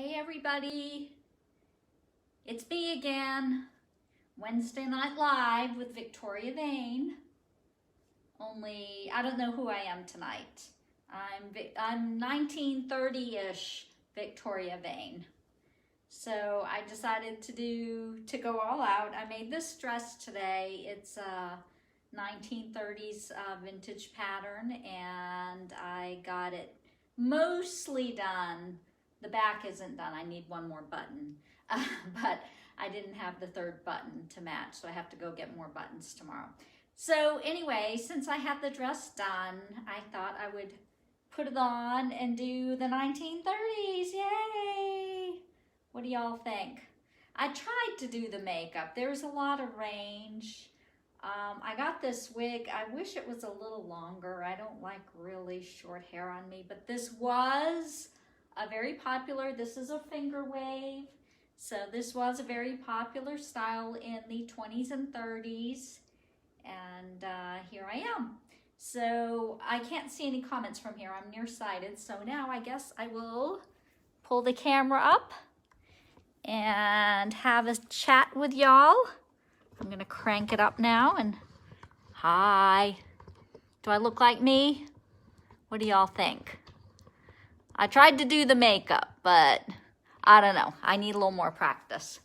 Hey everybody, it's me again, Wednesday Night Live with Victoria Vane. Only, I don't know who I am tonight. I'm 1930-ish Victoria Vane. So I decided to go all out. I made this dress today. It's a 1930s vintage pattern, and I got it mostly done. The back isn't done. I need one more button, but I didn't have the third button to match, so I have to go get more buttons tomorrow. So anyway, since I had the dress done, I thought I would put it on and do the 1930s. Yay! What do y'all think? I tried to do the makeup. There's a lot of range. I got this wig. I wish it was a little longer. I don't like really short hair on me, but this was a very popular, this is a finger wave. So this was a very popular style in the 20s and 30s. And here I am. So I can't see any comments from here. I'm nearsighted. So now I guess I will pull the camera up and have a chat with y'all. I'm gonna crank it up now and hi. Do I look like me? What do y'all think? I tried to do the makeup, but I don't know. I need a little more practice.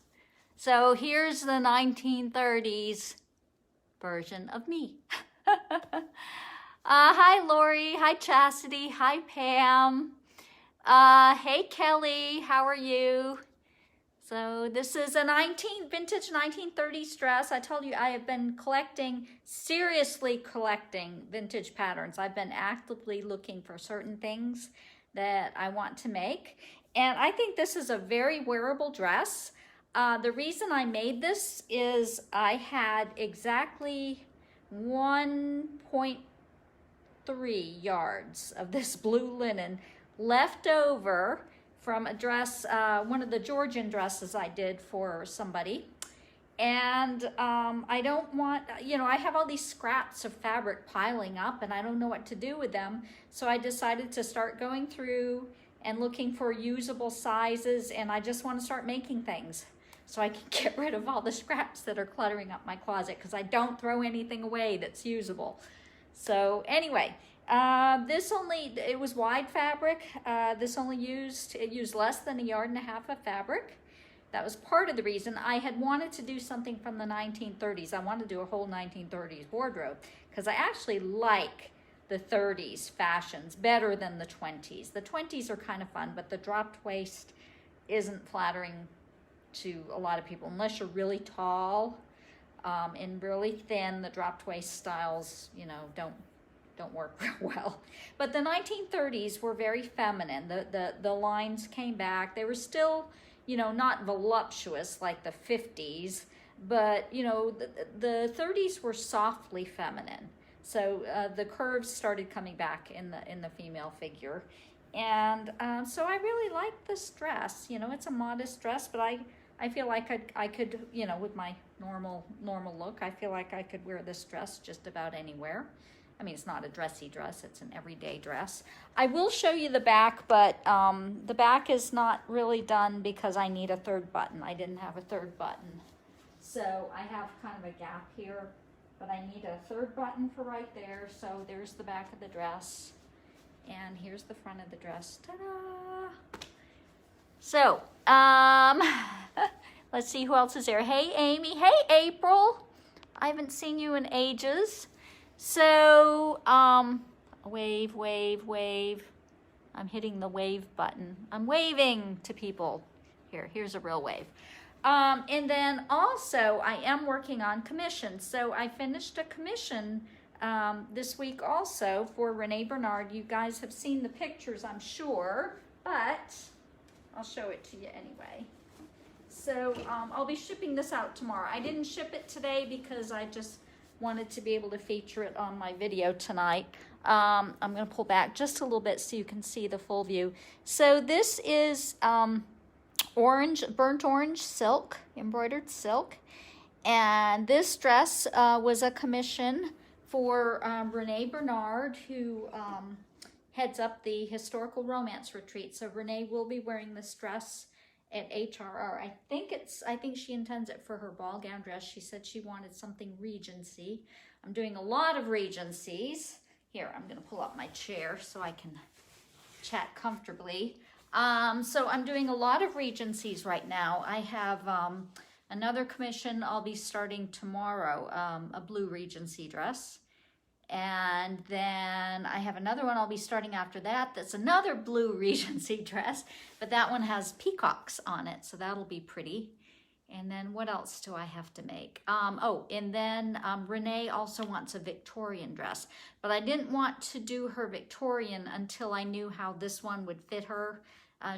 So here's the 1930s version of me. Hi, Lori. Hi, Chastity. Hi, Pam. Hey, Kelly. How are you? So this is a vintage 1930s dress. I told you I have been seriously collecting vintage patterns. I've been actively looking for certain things that I want to make. And I think this is a very wearable dress. The reason I made this is I had exactly 1.3 yards of this blue linen left over from a dress, one of the Georgian dresses I did for somebody. And I don't want, I have all these scraps of fabric piling up and I don't know what to do with them. So I decided to start going through and looking for usable sizes, and I just want to start making things so I can get rid of all the scraps that are cluttering up my closet, because I don't throw anything away that's usable. So anyway, it was wide fabric. This only used less than 1.5 yards of fabric. That was part of the reason I had wanted to do something from the 1930s. I wanted to do a whole 1930s wardrobe because I actually like the 30s fashions better than the 20s. The 20s are kind of fun, but the dropped waist isn't flattering to a lot of people unless you're really tall and really thin. The dropped waist styles, don't work real well. But the 1930s were very feminine. The lines came back. They were still, not voluptuous like the 50s, but the 30s were softly feminine. So the curves started coming back in the female figure. And so I really like this dress. It's a modest dress, but I feel like I could, with my normal look, I feel like I could wear this dress just about anywhere. I mean, it's not a dressy dress, it's an everyday dress. I will show you the back, but the back is not really done because I need a third button. I didn't have a third button. So I have kind of a gap here, but I need a third button for right there. So there's the back of the dress, and here's the front of the dress. Ta-da! So, let's see who else is there. Hey, Amy. Hey, April. I haven't seen you in ages. So, wave, wave, wave. I'm hitting the wave button. I'm waving to people. Here's a real wave. And then also, I am working on commissions. So I finished a commission this week also for Renee Bernard. You guys have seen the pictures, I'm sure, but I'll show it to you anyway. So I'll be shipping this out tomorrow. I didn't ship it today because I just wanted to be able to feature it on my video tonight. I'm going to pull back just a little bit so you can see the full view. So this is burnt orange silk, embroidered silk. And this dress was a commission for Renee Bernard, who heads up the historical romance retreat. So Renee will be wearing this dress at HRR. I think she intends it for her ball gown dress. She said she wanted something Regency. I'm doing a lot of Regencies. Here, I'm gonna pull up my chair so I can chat comfortably. So I'm doing a lot of Regencies right now. I have another commission I'll be starting tomorrow, a blue Regency dress. And then I have another one I'll be starting after that. That's another blue Regency dress, but that one has peacocks on it, so that'll be pretty. And then what else do I have to make? And then Renee also wants a Victorian dress, but I didn't want to do her Victorian until I knew how this one would fit her.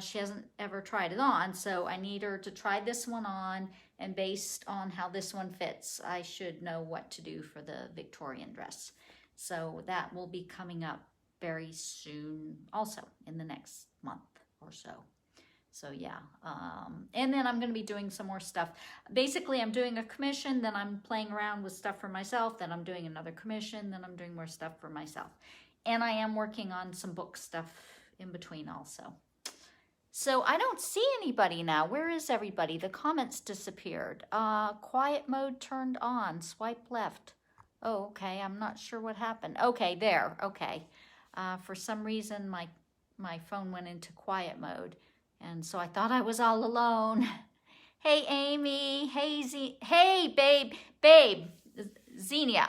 She hasn't ever tried it on, so I need her to try this one on, and based on how this one fits, I should know what to do for the Victorian dress. So that will be coming up very soon, also in the next month or so. So yeah, and then I'm going to be doing some more stuff. Basically, I'm doing a commission, then I'm playing around with stuff for myself, then I'm doing another commission, then I'm doing more stuff for myself. And I am working on some book stuff in between also. So I don't see anybody now. Where is everybody? The comments disappeared. Quiet mode turned on. Swipe left. Oh, okay. I'm not sure what happened. Okay, there. Okay. For some reason, my phone went into quiet mode, and so I thought I was all alone. Hey, Amy. Hey, babe. Xenia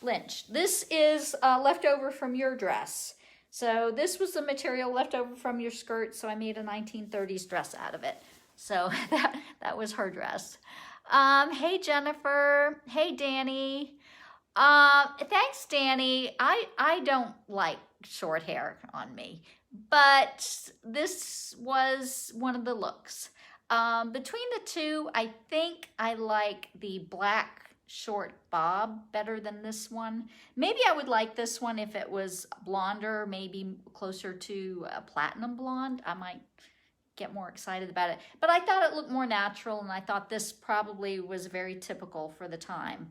Lynch. This is leftover from your dress. So this was the material left over from your skirt, so I made a 1930s dress out of it. So that was her dress. Hey, Jennifer. Hey, Danny. Thanks, Danny. I don't like short hair on me, but this was one of the looks. Between the two, I think I like the black short bob better than this one. Maybe I would like this one if it was blonder, maybe closer to a platinum blonde. I might get more excited about it, but I thought it looked more natural, and I thought this probably was very typical for the time.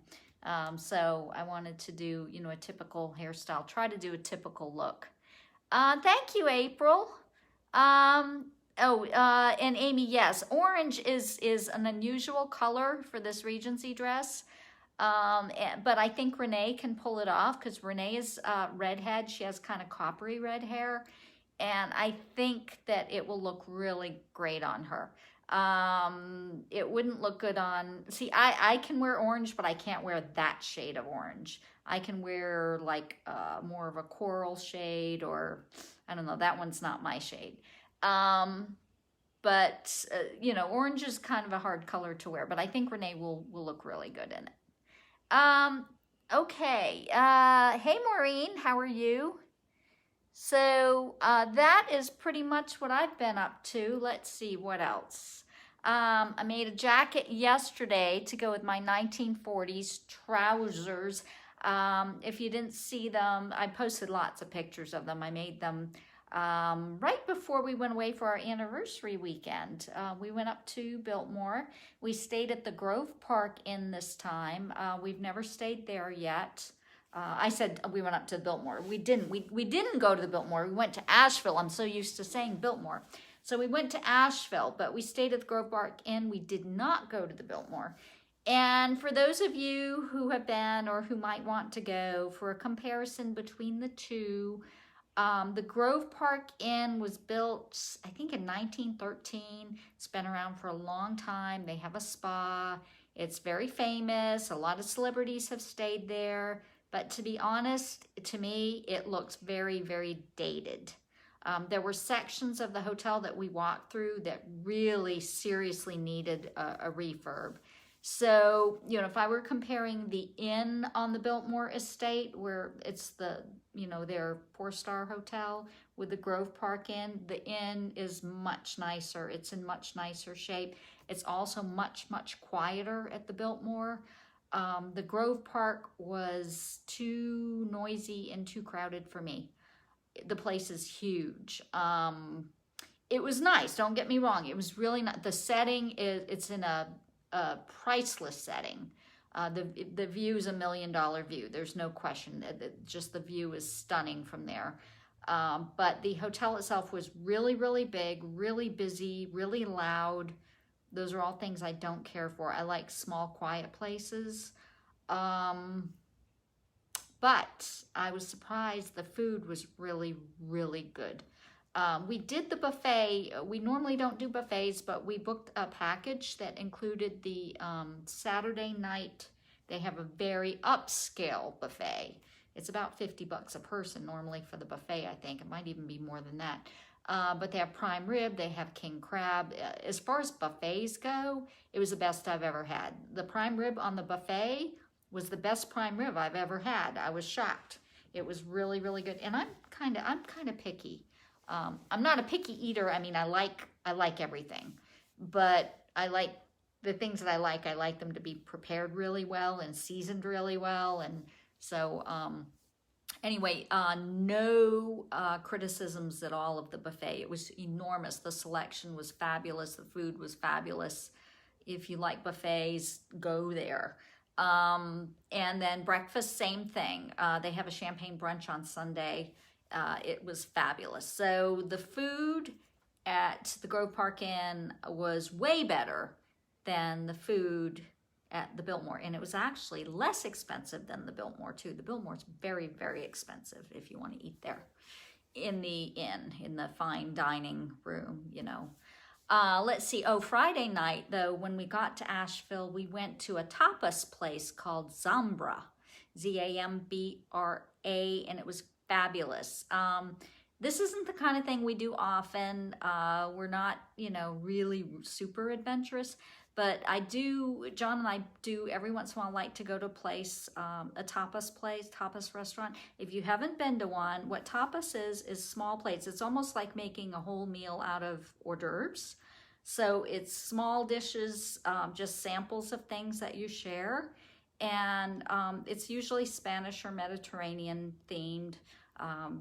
So I wanted to do, a typical hairstyle, try to do a typical look. Thank you, April. And Amy, yes, orange is an unusual color for this Regency dress. But I think Renee can pull it off, because Renee is redhead. She has kind of coppery red hair, and I think that it will look really great on her. It wouldn't look good on, see, I can wear orange, but I can't wear that shade of orange. I can wear like more of a coral shade, or I don't know, that one's not my shade. But orange is kind of a hard color to wear, but I think Renee will look really good in it. Okay. Hey, Maureen, how are you? So that is pretty much what I've been up to. Let's see what else. I made a jacket yesterday to go with my 1940s trousers. If you didn't see them, I posted lots of pictures of them. I made them right before we went away for our anniversary weekend. We went up to Biltmore. We stayed at the Grove Park Inn this time. We've never stayed there yet. I said we went up to Biltmore. We didn't. We didn't go to the Biltmore. We went to Asheville. I'm so used to saying Biltmore. So we went to Asheville, but we stayed at the Grove Park Inn. We did not go to the Biltmore. And for those of you who have been or who might want to go, for a comparison between the two, the Grove Park Inn was built, I think, in 1913. It's been around for a long time. They have a spa. It's very famous. A lot of celebrities have stayed there. But to be honest, to me, it looks very, very dated. There were sections of the hotel that we walked through that really seriously needed a refurb. So, if I were comparing the inn on the Biltmore estate, where it's their 4-star hotel, with the Grove Park Inn, the inn is much nicer. It's in much nicer shape. It's also much, much quieter at the Biltmore. The Grove Park was too noisy and too crowded for me. The place is huge. It was nice, don't get me wrong. It was really not. The setting it's in a priceless setting. The view is $1 million view. There's no question. Just the view is stunning from there. But the hotel itself was really, really big, really busy, really loud. Those are all things I don't care for. I like small, quiet places. But I was surprised the food was really, really good. We did the buffet. We normally don't do buffets, but we booked a package that included the Saturday night. They have a very upscale buffet. It's about $50 a person normally for the buffet, I think. It might even be more than that. But they have prime rib, they have king crab. As far as buffets go, it was the best I've ever had. The prime rib on the buffet was the best prime rib I've ever had. I was shocked. It was really, really good. And I'm kind of picky. I'm not a picky eater. I mean, I like everything, but I like the things that I like them to be prepared really well and seasoned really well. And so, anyway, no criticisms at all of the buffet. It was enormous. The selection was fabulous. The food was fabulous. If you like buffets, go there. And then breakfast, same thing. They have a champagne brunch on Sunday. It was fabulous. So the food at the Grove Park Inn was way better than the food at the Biltmore. And it was actually less expensive than the Biltmore too. The Biltmore's very, very expensive if you want to eat there in the inn, in the fine dining room, you know. Let's see. Oh, Friday night, though, when we got to Asheville, we went to a tapas place called Zambra, Z-A-M-B-R-A, and it was fabulous. This isn't the kind of thing we do often. We're not, you know, really super adventurous, but John and I do every once in a while like to go to a place, a tapas restaurant. If you haven't been to one, what tapas is small plates. It's almost like making a whole meal out of hors d'oeuvres. So it's small dishes, just samples of things that you share. And it's usually Spanish or Mediterranean themed.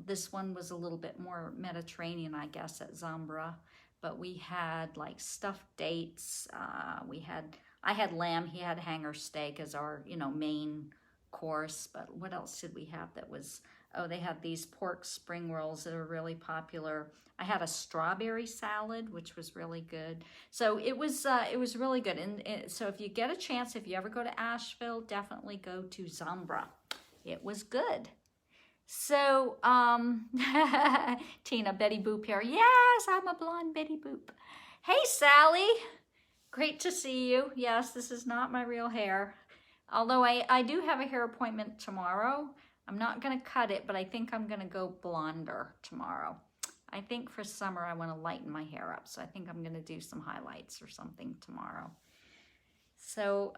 This one was a little bit more Mediterranean, I guess, at Zambra. But we had like stuffed dates. I had lamb. He had hanger steak as our, you know, main course. But what else did we have that was? Oh, they had these pork spring rolls that are really popular. I had a strawberry salad, which was really good. So it was really good. And so if you get a chance, if you ever go to Asheville, definitely go to Zambra. It was good. So, Tina, Betty Boop here. Yes, I'm a blonde Betty Boop. Hey, Sally. Great to see you. Yes, this is not my real hair. Although I do have a hair appointment tomorrow. I'm not going to cut it, but I think I'm going to go blonder tomorrow. I think for summer I want to lighten my hair up. So I think I'm going to do some highlights or something tomorrow. So,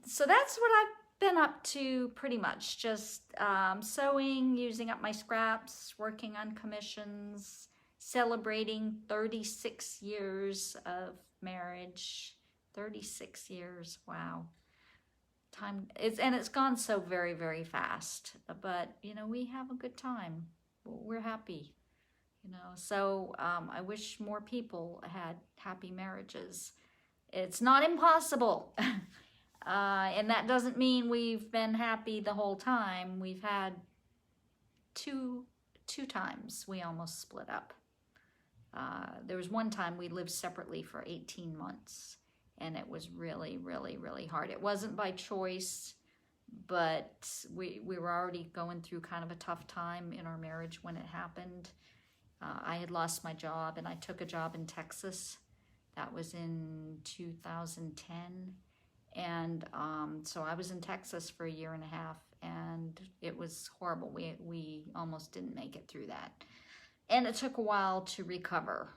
so that's what I've been up to pretty much. Just sewing, using up my scraps, working on commissions, celebrating 36 years of marriage. 36 years, wow. Time, it's gone so very, very fast. But, you know, we have a good time. We're happy, you know. So I wish more people had happy marriages. It's not impossible. And that doesn't mean we've been happy the whole time. We've had two times we almost split up. There was one time we lived separately for 18 months, and it was really, really, really hard. It wasn't by choice, but we were already going through kind of a tough time in our marriage when it happened. I had lost my job, and I took a job in Texas. That was in 2010. And so I was in Texas for 1.5 years, and it was horrible. We almost didn't make it through that. And it took a while to recover.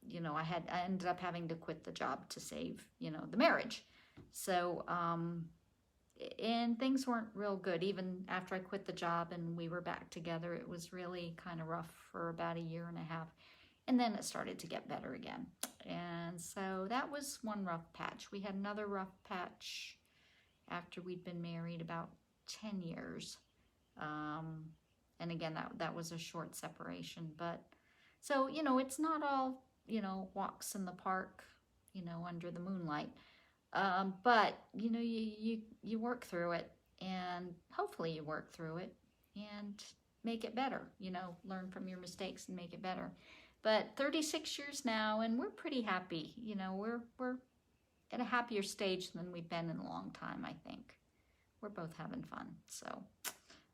You know, I ended up having to quit the job to save, you know, the marriage. So, and things weren't real good. Even after I quit the job and we were back together, it was really kind of rough for about 1.5 years. And then it started to get better again. And so that was one rough patch. We had another rough patch after we'd been married about 10 years. And again, that was a short separation. But so, you know, it's not all, you know, walks in the park, you know, under the moonlight. But, you know, you work through it, and hopefully you work through it. And make it better, you know, learn from your mistakes and make it better. But 36 years now, and we're pretty happy. You know, we're at a happier stage than we've been in a long time, I think. We're both having fun. So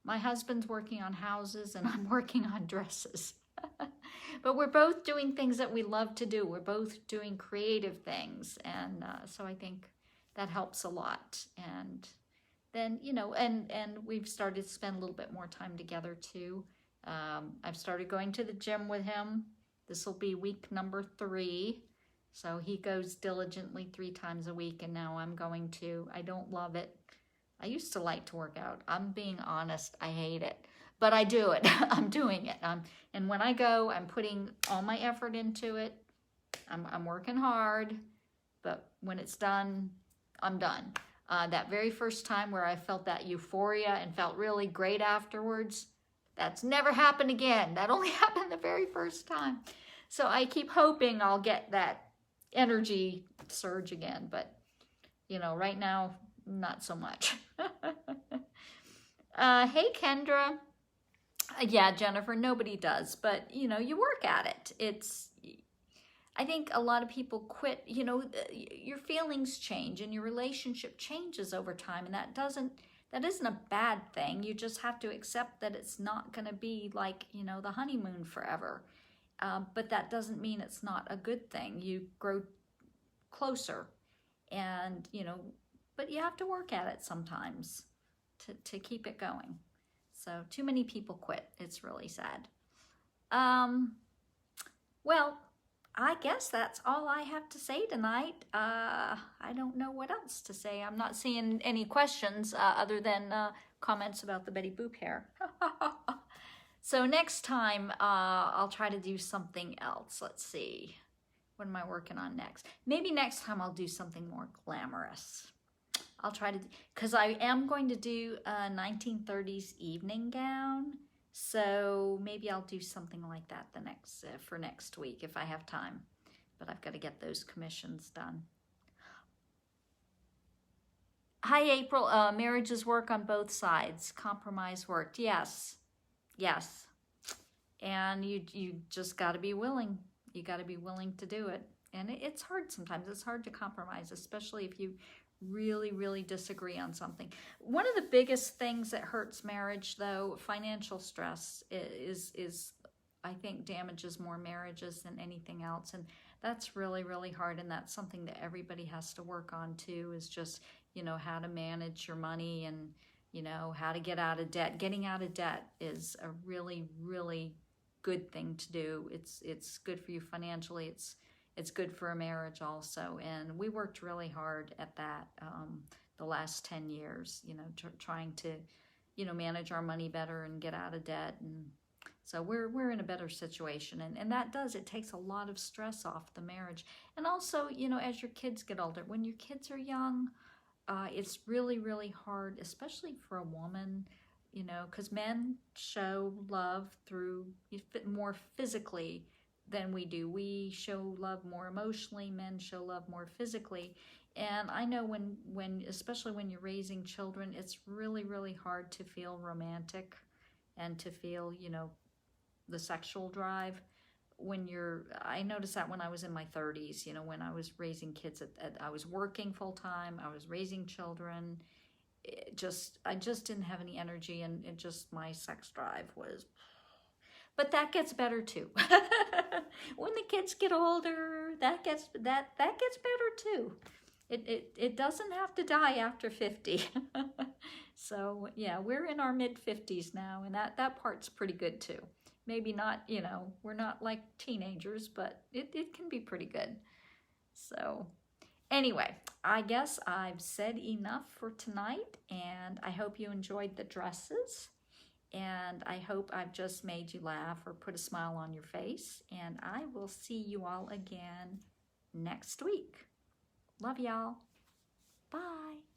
my husband's working on houses and I'm working on dresses. But we're both doing things that we love to do. We're both doing creative things. And so I think that helps a lot. And then, you know, and we've started to spend a little bit more time together too. I've started going to the gym with him. This will be week number 3. So he goes diligently 3 times a week, and now I'm going to. I don't love it. I used to like to work out. I'm being honest, I hate it. But I do it. I'm doing it. And when I go, I'm putting all my effort into it. I'm working hard, but when it's done, I'm done. That very first time where I felt that euphoria and felt really great afterwards, that's never happened again. That only happened the very first time. So I keep hoping I'll get that energy surge again, but you know, right now, not so much. Hey, Kendra. Yeah, Jennifer, nobody does, but you know, you work at it. I think a lot of people quit, you know, your feelings change and your relationship changes over time, and that isn't a bad thing. You just have to accept that it's not going to be like, you know, the honeymoon forever. But that doesn't mean it's not a good thing. You grow closer and, you know, but you have to work at it sometimes to keep it going. So too many people quit. It's really sad. Well, I guess that's all I have to say tonight. I don't know what else to say. I'm not seeing any questions other than comments about the Betty Boop hair. So next time, I'll try to do something else. Let's see. What am I working on next? Maybe next time I'll do something more glamorous. I'll try to, because I am going to do a 1930s evening gown. So maybe I'll do something like that for next week if I have time. But I've got to get those commissions done. Hi, April. Marriages work on both sides. Compromise worked. Yes. Yes. And you just got to be willing. You got to be willing to do it. And it's hard sometimes. It's hard to compromise, especially if you really, really disagree on something. One of the biggest things that hurts marriage, though, financial stress is I think damages more marriages than anything else. And that's really, really hard. And that's something that everybody has to work on too, is just, you know, how to manage your money and, you know, how to get out of debt. Getting out of debt is a really, really good thing to do. It's good for you financially. It's good for a marriage also. And we worked really hard at that the last 10 years, you know, trying to, you know, manage our money better and get out of debt. And so we're in a better situation. And that it takes a lot of stress off the marriage. And also, you know, as your kids get older, when your kids are young, it's really, really hard, especially for a woman, you know, because men show love through more physically than we do. We show love more emotionally. Men show love more physically. And I know when especially when you're raising children, it's really, really hard to feel romantic and to feel, you know, the sexual drive. I noticed that when I was in my 30s, you know, when I was raising kids, I was working full time, I was raising children. I just didn't have any energy, and my sex drive was. But that gets better too. When the kids get older, that gets better too. It doesn't have to die after 50. So yeah, we're in our mid-50s now, and that part's pretty good too. Maybe not, you know, we're not like teenagers, but it can be pretty good. So anyway, I guess I've said enough for tonight, and I hope you enjoyed the dresses. And I hope I've just made you laugh or put a smile on your face. And I will see you all again next week. Love y'all. Bye.